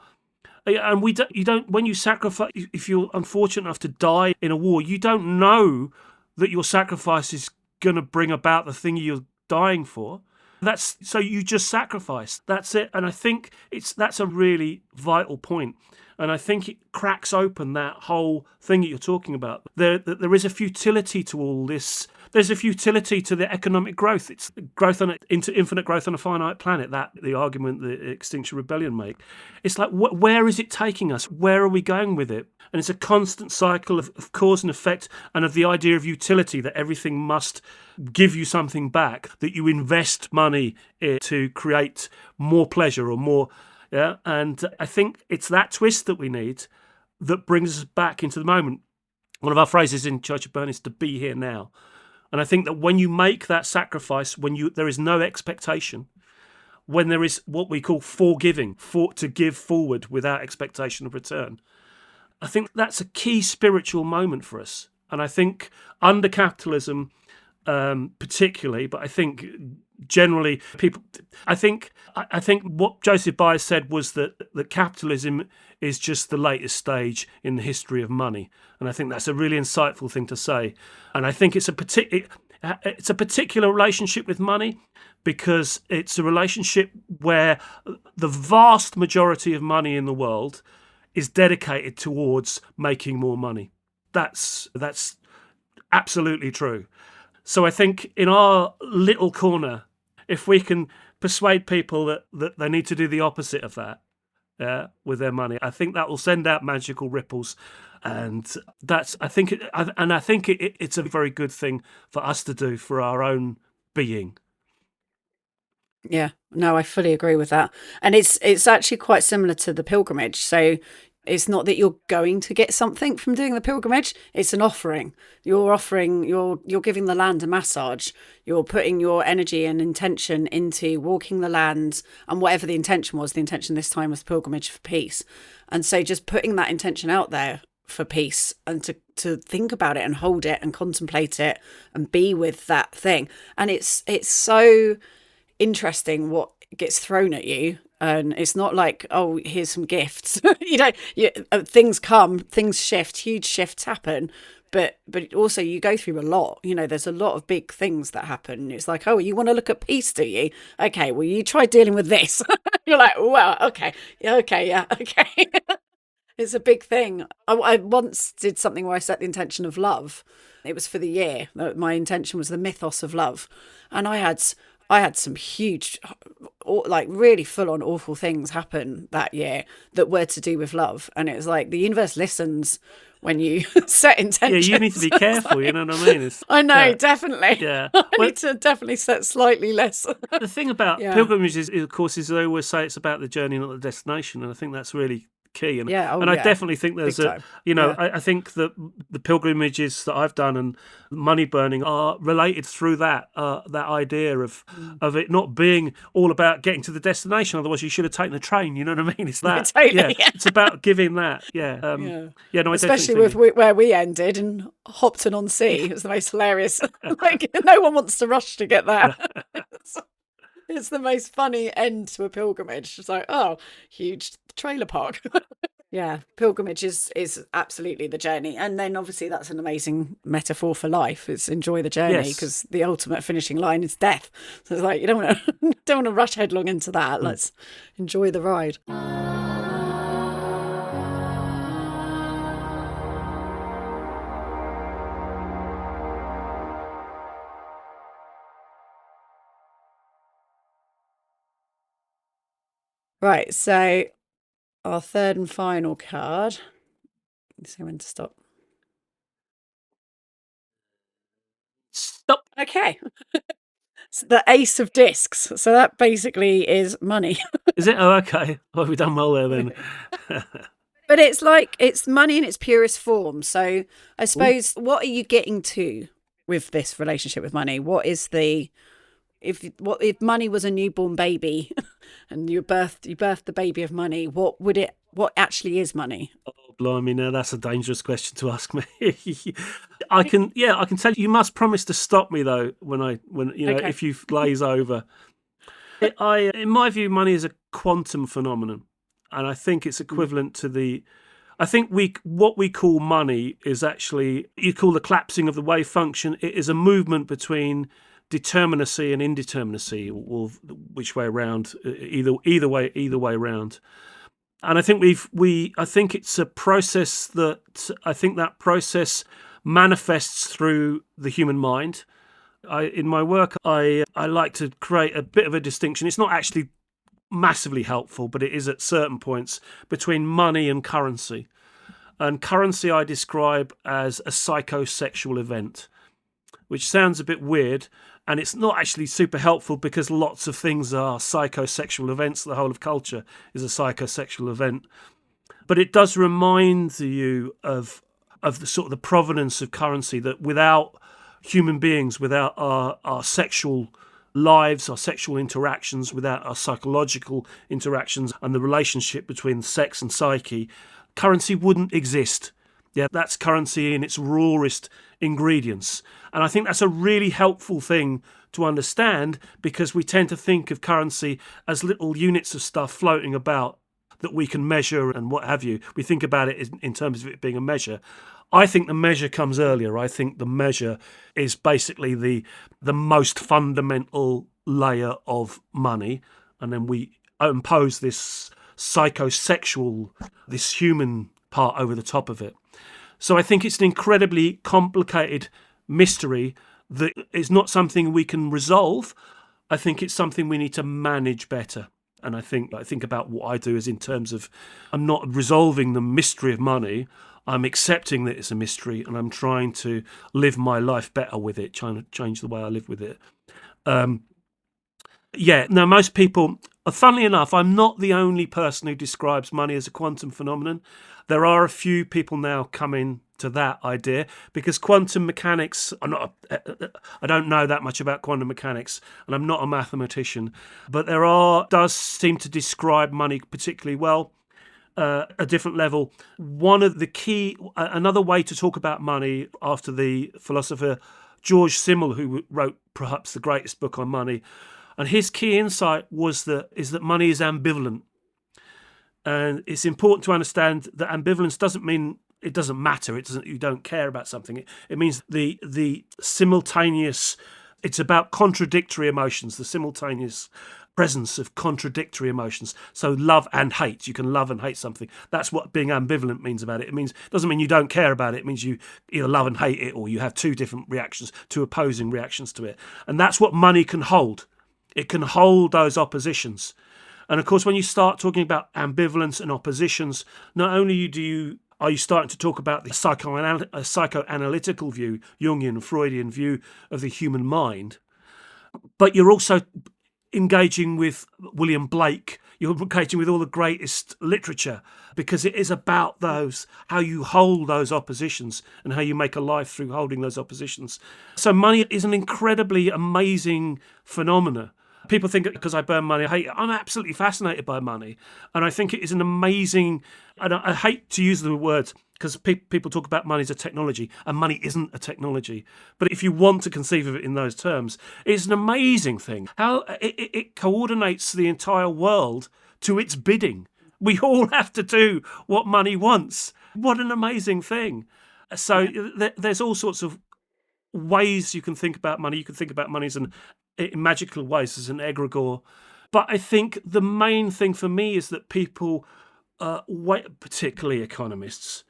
And you don't, when you sacrifice, if you're unfortunate enough to die in a war, you don't know that your sacrifice is going to bring about the thing you're dying for. That's so you just sacrifice. That's it. And I think that's a really vital point. And I think it cracks open that whole thing that you're talking about. There is a futility to all this. There's a futility to the economic growth. It's growth into infinite growth on a finite planet. That the argument that Extinction Rebellion make. It's like, where is it taking us? Where are we going with it? And it's a constant cycle of cause and effect, and of the idea of utility, that everything must give you something back, that you invest money to create more pleasure or more. Yeah, and I think it's that twist that we need that brings us back into the moment. One of our phrases in Church of Burn is to be here now. And I think that when you make that sacrifice, there is no expectation, when there is what we call forgiving, to give forward without expectation of return, I think that's a key spiritual moment for us. And I think under capitalism, particularly, but I think generally people, I think what Joseph Byers said was that capitalism is just the latest stage in the history of money, and I think that's a really insightful thing to say. And I think it's a particular relationship with money, because it's a relationship where the vast majority of money in the world is dedicated towards making more money. That's absolutely true. So I think in our little corner, if we can persuade people that they need to do the opposite of that, with their money, I think that will send out magical ripples, and it's a very good thing for us to do for our own being. Yeah, no, I fully agree with that. And it's actually quite similar to the pilgrimage. So it's not that you're going to get something from doing the pilgrimage, it's an offering. You're giving the land a massage. You're putting your energy and intention into walking the land, and whatever the intention this time was pilgrimage for peace. And so just putting that intention out there for peace, and to think about it and hold it and contemplate it and be with that thing. And it's so interesting what gets thrown at you, and it's not like, oh, here's some gifts. Things come, things shift, huge shifts happen, but also you go through a lot. There's a lot of big things that happen. It's like, oh, you want to look at peace, do you? Okay, well, you try dealing with this. You're like, well, okay, yeah, okay. It's a big thing. I once did something where I set the intention of love. It was for the year. My intention was the mythos of love, and I had some huge, like really full-on awful things happen that year that were to do with love. And it was like the universe listens when you set intentions. Yeah, you need to be careful, you know what I mean? I know, definitely. Yeah. I need to definitely set slightly less. The thing about pilgrimages, of course, is they always say it's about the journey, not the destination. And I think that's really key. And I definitely think there's I think that the pilgrimages that I've done and money burning are related through that idea of it not being all about getting to the destination. Otherwise you should have taken the train, you know what I mean? It's that. Totally, It's about giving that. Especially with where we ended in Hopton-on-Sea. It was the most hilarious. Like, no one wants to rush to get there. It's the most funny end to a pilgrimage. It's like, oh, huge trailer park. Yeah, pilgrimage is absolutely the journey. And then obviously that's an amazing metaphor for life. It's enjoy the journey, because the ultimate finishing line is death. So it's like, you don't want to rush headlong into that. Let's enjoy the ride. Right, so our third and final card. Let's see when to stop. Stop. Okay. So the Ace of Discs. So that basically is money. Is it? Oh, okay. Well, we've done well there then. But it's like, it's money in its purest form. So I suppose, what are you getting to with this relationship with money? What is the... If money was a newborn baby and you birthed the baby of money, what actually is money? Oh, blimey, now that's a dangerous question to ask me. I can tell you must promise to stop me though if you glaze over. In my view, money is a quantum phenomenon. And I think it's equivalent to I think what we call money is actually, you call the collapsing of the wave function. It is a movement between determinacy and indeterminacy, or which way around, either way around. And I think I think it's a process that process manifests through the human mind. In my work, I like to create a bit of a distinction. It's not actually massively helpful, but it is at certain points, between money and currency. And currency I describe as a psychosexual event, which sounds a bit weird, and it's not actually super helpful because lots of things are psychosexual events. The whole of culture is a psychosexual event. But it does remind you of the sort of the provenance of currency, that without human beings, without our sexual lives, our sexual interactions, without our psychological interactions and the relationship between sex and psyche, currency wouldn't exist. Yeah, that's currency in its rawest ingredients. And I think that's a really helpful thing to understand, because we tend to think of currency as little units of stuff floating about that we can measure and what have you. We think about it in terms of it being a measure. I think the measure comes earlier. I think the measure is basically the most fundamental layer of money, and then we impose this psychosexual, this human part over the top of it. So I think it's an incredibly complicated mystery that is not something we can resolve. I think it's something we need to manage better. And I think about what I do is in terms of, I'm not resolving the mystery of money. I'm accepting that it's a mystery, and I'm trying to live my life better with it, trying to change the way I live with it. Now most people, funnily enough, I'm not the only person who describes money as a quantum phenomenon. There are a few people now coming to that idea, because quantum mechanics, I don't know that much about quantum mechanics, and I'm not a mathematician, but does seem to describe money particularly well. A different level. Another way to talk about money, after the philosopher George Simmel, who wrote perhaps the greatest book on money, and his key insight is that money is ambivalent. And it's important to understand that ambivalence doesn't mean it doesn't matter. You don't care about something. It means the simultaneous. It's about contradictory emotions, the simultaneous presence of contradictory emotions. So love and hate. You can love and hate something. That's what being ambivalent means about it. It doesn't mean you don't care about it. It means you either love and hate it, or you have two different reactions, two opposing reactions to it. And that's what money can hold. It can hold those oppositions. And of course, when you start talking about ambivalence and oppositions, not only are you starting to talk about the psychoanalytical view, Jungian, Freudian view of the human mind, but you're also engaging with William Blake. You're engaging with all the greatest literature, because it is about how you hold those oppositions and how you make a life through holding those oppositions. So money is an incredibly amazing phenomena. People think because I burn money, I hate it. I'm absolutely fascinated by money. And I think it is an amazing, and I hate to use the words, because people talk about money as a technology, and money isn't a technology. But if you want to conceive of it in those terms, it's an amazing thing. How it coordinates the entire world to its bidding. We all have to do what money wants. What an amazing thing. So there's all sorts of ways you can think about money. You can think about money in magical ways, as an egregore. But I think the main thing for me is that people, particularly economists,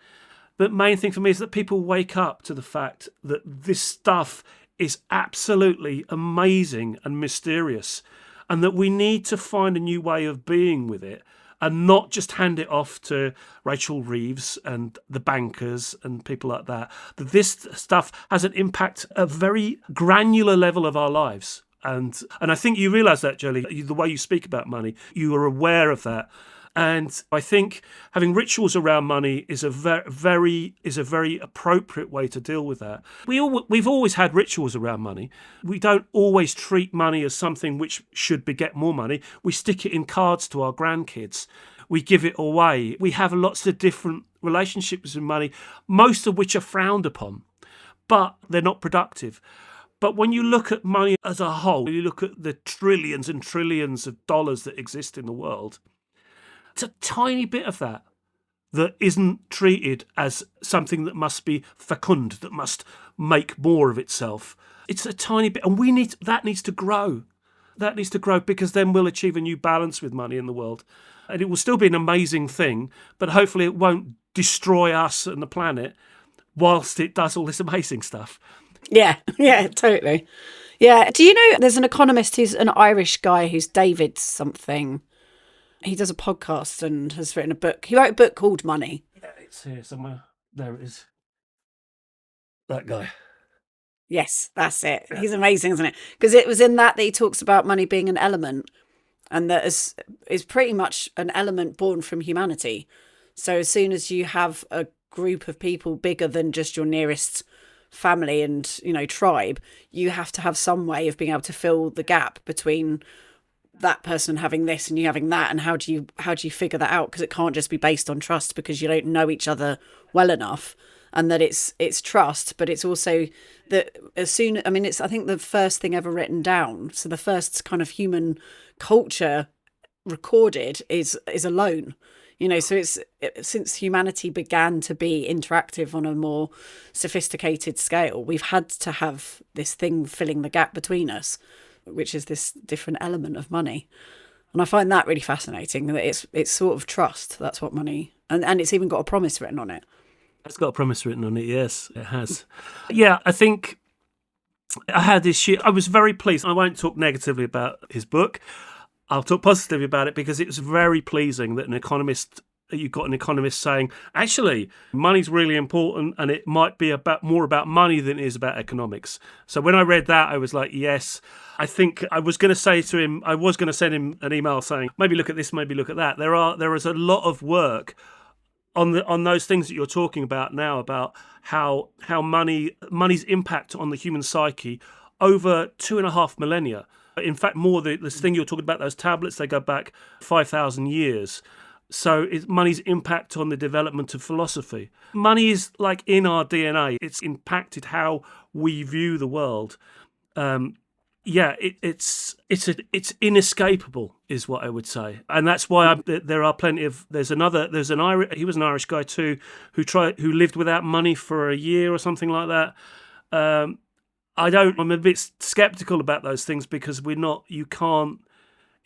the main thing for me is that people wake up to the fact that this stuff is absolutely amazing and mysterious, and that we need to find a new way of being with it, and not just hand it off to Rachel Reeves and the bankers and people like that. That this stuff has an impact at a very granular level of our lives. And I think you realise that, Jolie, the way you speak about money, you are aware of that. And I think having rituals around money is a very appropriate way to deal with that. We've always had rituals around money. We don't always treat money as something which should beget more money. We stick it in cards to our grandkids. We give it away. We have lots of different relationships with money, most of which are frowned upon, but they're not productive. But when you look at money as a whole, you look at the trillions and trillions of dollars that exist in the world, it's a tiny bit of that isn't treated as something that must be fecund, that must make more of itself. It's a tiny bit, and that needs to grow. That needs to grow, because then we'll achieve a new balance with money in the world. And it will still be an amazing thing, but hopefully it won't destroy us and the planet whilst it does all this amazing stuff. Yeah, totally. Yeah. Do you know there's an economist who's an Irish guy who's David something. He does a podcast and has written a book. He wrote a book called Money. Yeah, it's here somewhere. There it is. That guy. Yes, that's it. Yeah. He's amazing, isn't it? Because it was in that he talks about money being an element, and that is pretty much an element born from humanity. So as soon as you have a group of people bigger than just your nearest family and, you know, tribe, you have to have some way of being able to fill the gap between that person having this and you having that. And how do you figure that out? Because it can't just be based on trust, because you don't know each other well enough. And that it's trust, but it's also that as soon, I mean, it's, I think the first thing ever written down. So the first kind of human culture recorded is a loan, you know. So since humanity began to be interactive on a more sophisticated scale, we've had to have this thing filling the gap between us, which is this different element of money. And I find that really fascinating, that it's sort of trust. That's what money, and it's even got a promise written on it. It's got a promise written on it, yes, it has. Yeah, I think I had this year, I was very pleased. I won't talk negatively about his book. I'll talk positively about it, because it was very pleasing that you got an economist saying, actually, money's really important, and it might be more about money than it is about economics. So when I read that, I was like, yes. I think I was going to say to him, I was going to send him an email saying, maybe look at this, maybe look at that. There is a lot of work on those things that you're talking about now, about how money's impact on the human psyche over 2.5 millennia. In fact, more, this thing you're talking about, those tablets, they go back 5,000 years. So it's money's impact on the development of philosophy. Money is like in our DNA. It's impacted how we view the world. It's inescapable, is what I would say, and that's why there are plenty of. He was an Irish guy too, who lived without money for a year or something like that. I'm a bit skeptical about those things, because you can't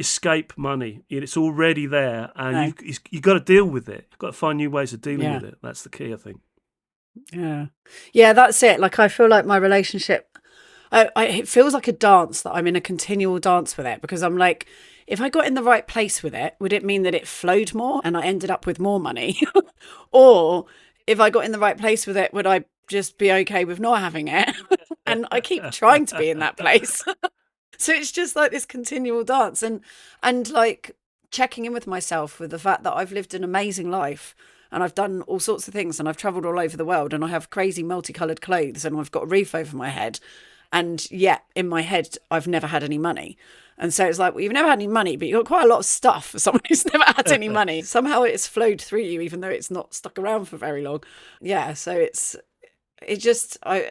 escape money. It's already there, and you've got to deal with it. You've got to find new ways of dealing with it. That's the key, I think. Yeah, that's it. Like, I feel like my relationship, it feels like a dance, that I'm in a continual dance with it, because I'm like, if I got in the right place with it, would it mean that it flowed more and I ended up with more money? Or if I got in the right place with it, would I just be okay with not having it? And I keep trying to be in that place. So it's just like this continual dance, and like checking in with myself with the fact that I've lived an amazing life, and I've done all sorts of things, and I've traveled all over the world, and I have crazy multicolored clothes, and I've got a roof over my head. And yet in my head, I've never had any money. And so it's like, well, you've never had any money, but you've got quite a lot of stuff for someone who's never had any money. Somehow it's flowed through you, even though it's not stuck around for very long. Yeah. So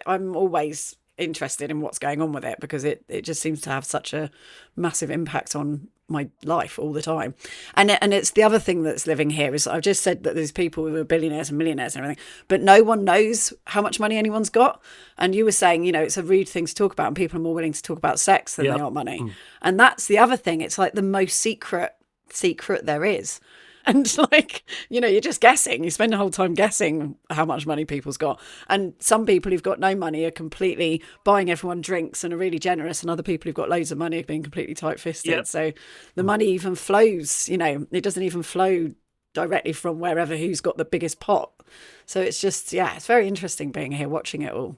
I'm always interested in what's going on with it, because it just seems to have such a massive impact on my life all the time. And it's the other thing that's living here is, I've just said that there's people who are billionaires and millionaires and everything, but no one knows how much money anyone's got. And you were saying, you know, it's a rude thing to talk about, and people are more willing to talk about sex than they are money. And that's the other thing. It's like the most secret there is. And like, you know, you're just guessing. You spend the whole time guessing how much money people's got. And some people who've got no money are completely buying everyone drinks and are really generous. And other people who've got loads of money are being completely tight-fisted. Yep. So the money even flows, you know, it doesn't even flow directly from wherever who's got the biggest pot. So it's just, yeah, it's very interesting being here watching it all.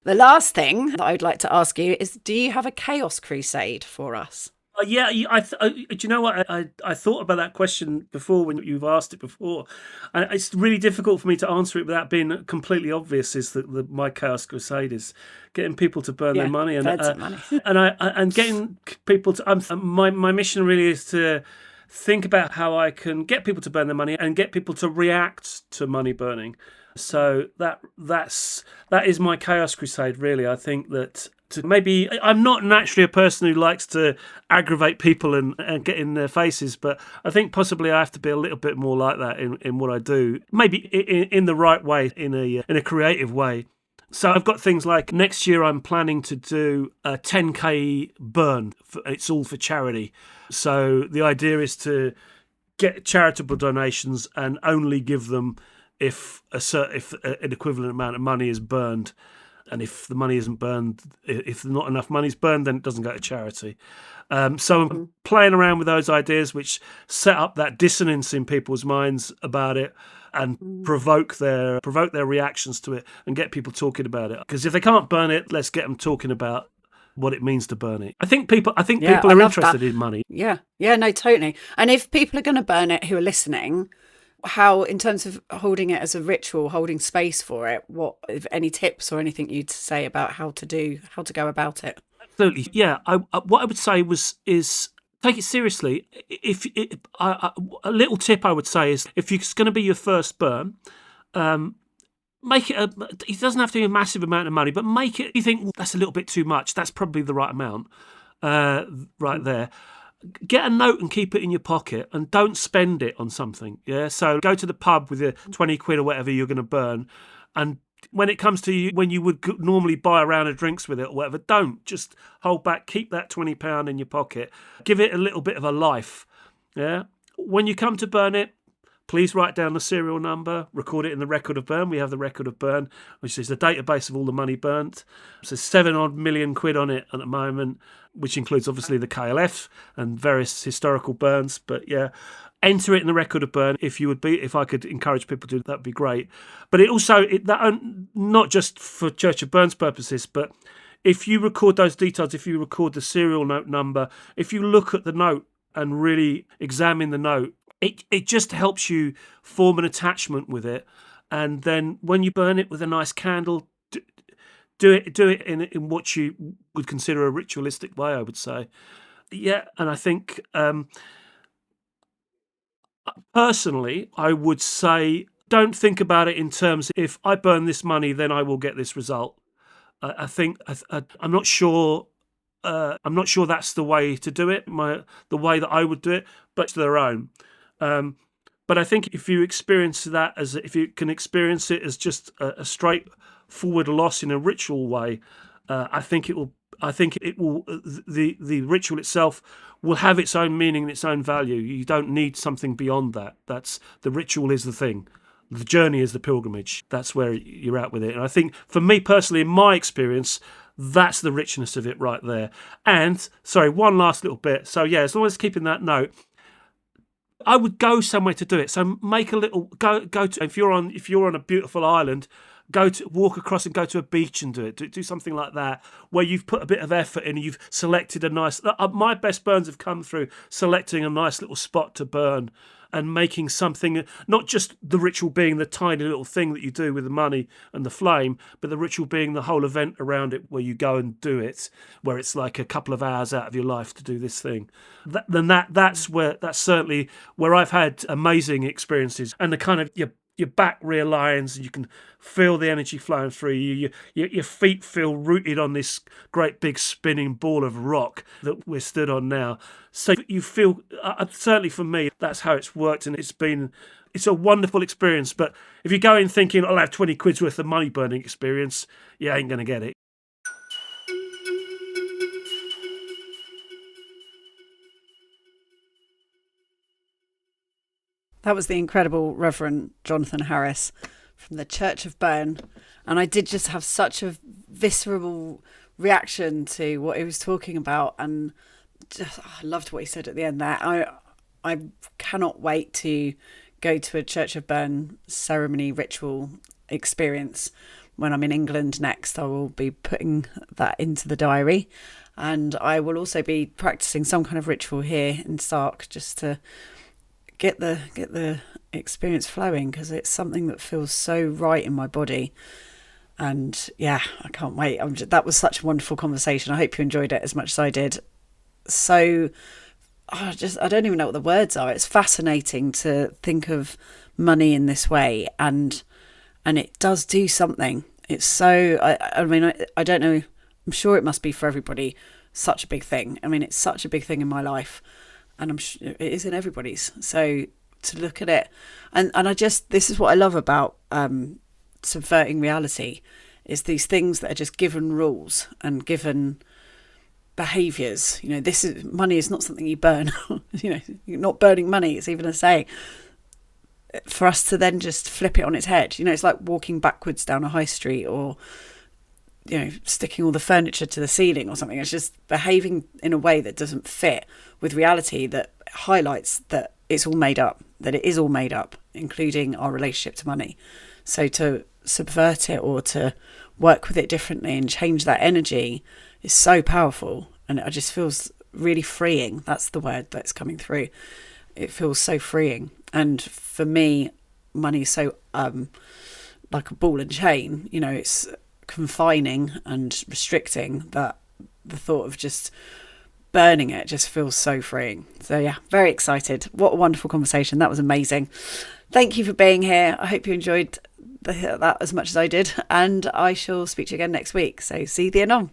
The last thing that I'd like to ask you is, do you have a chaos crusade for us? Do you know what? I thought about that question before when you've asked it before. And it's really difficult for me to answer it without being completely obvious, is that my chaos crusade is getting people to burn their money. And getting people to... my mission really is to think about how I can get people to burn their money and get people to react to money burning. So that is my chaos crusade, really. I think that maybe I'm not naturally a person who likes to aggravate people and get in their faces, but I think possibly I have to be a little bit more like that in what I do. Maybe in the right way, in a creative way. So I've got things like next year I'm planning to do a 10k burn. It's all for charity. So the idea is to get charitable donations and only give them if an equivalent amount of money is burned. And if the money isn't burned, if not enough money is burned, then it doesn't go to charity. So I'm playing around with those ideas, which set up that dissonance in people's minds about it, and provoke their reactions to it, and get people talking about it. Because if they can't burn it, let's get them talking about what it means to burn it. I think people are interested in money. Yeah, no, totally. And if people are going to burn it who are listening, how, in terms of holding it as a ritual, holding space for it, what, if any tips or anything you'd say about how to go about it? Absolutely, yeah. What I would say is take it seriously. A little tip I would say is, if it's going to be your first burn, make it it doesn't have to be a massive amount of money, but make it, you think, well, that's a little bit too much, that's probably the right amount, right there. Get a note and keep it in your pocket, and don't spend it on something. Yeah, so go to the pub with your 20 quid or whatever you're going to burn, and when it comes to you, when you would normally buy a round of drinks with it or whatever, don't just hold back. Keep that £20 in your pocket. Give it a little bit of a life. Yeah, when you come to burn it, please write down the serial number, record it in the record of burn. We have the record of burn, which is the database of all the money burnt. So 7 million quid on it at the moment, which includes obviously the KLF and various historical burns. But yeah, enter it in the record of burn. If I could encourage people to do that, that'd be great. But it also, not just for Church of Burns purposes, but if you record those details, if you record the serial note number, if you look at the note and really examine the note, it just helps you form an attachment with it. And then when you burn it with a nice candle, do it in what you would consider a ritualistic way, I would say. Yeah, and I think personally, I would say, don't think about it in terms, if I burn this money, then I will get this result. I think I'm not sure. I'm not sure that's the way to do it. The way that I would do it, but to their own. But I think if you experience that if you can experience it as just a straightforward loss in a ritual way, I think it will. The ritual itself will have its own meaning and its own value. You don't need something beyond that. The ritual is the thing. The journey is the pilgrimage. That's where you're at with it. And I think, for me personally, in my experience, that's the richness of it right there. And sorry, one last little bit. So yeah, as long as keeping that note, I would go somewhere to do it. So make a little go to, if you're on a beautiful island, walk across and go to a beach and do it. Do something like that, where you've put a bit of effort in and you've selected a nice. My best burns have come through selecting a nice little spot to burn and making something, not just the ritual being the tiny little thing that you do with the money and the flame, but the ritual being the whole event around it, where you go and do it, where it's like a couple of hours out of your life to do this thing. That's certainly where I've had amazing experiences, and the kind of your back realigns and you can feel the energy flowing through you. Your feet feel rooted on this great big spinning ball of rock that we're stood on now. So you feel, certainly for me, that's how it's worked, and it's a wonderful experience. But if you go in thinking, I'll have 20 quid's worth of money burning experience, you ain't going to get it. That was the incredible Reverend Jonathan Harris from the Church of Bern. And I did just have such a visceral reaction to what he was talking about. And just, I loved what he said at the end there. I cannot wait to go to a Church of Bern ceremony ritual experience when I'm in England next. I will be putting that into the diary. And I will also be practicing some kind of ritual here in Sark, just to get the experience flowing, because it's something that feels so right in my body. And yeah, I can't wait. That was such a wonderful conversation. I hope you enjoyed it as much as I did. So I don't even know what the words are. It's fascinating to think of money in this way, and it does do something. It's so, I mean, I don't know. I'm sure it must be for everybody such a big thing. I mean, it's such a big thing in my life, and I'm sure it is in everybody's. So to look at it, and this is what I love about subverting reality, is these things that are just given rules and given behaviors. This is money is not something you burn. You're not burning money. It's even a saying. For us to then just flip it on its head, it's like walking backwards down a high street, or sticking all the furniture to the ceiling or something. It's just behaving in a way that doesn't fit with reality, that highlights that it's all made up, that it is all made up, including our relationship to money. So to subvert it, or to work with it differently and change that energy, is so powerful, and it just feels really freeing. That's the word that's coming through. It feels so freeing. And for me, money is so like a ball and chain. It's confining and restricting, that the thought of just burning it just feels so freeing. So yeah, very excited. What a wonderful conversation. That was amazing. Thank you for being here. I hope you enjoyed that as much as I did, and I shall speak to you again next week. So see you then on.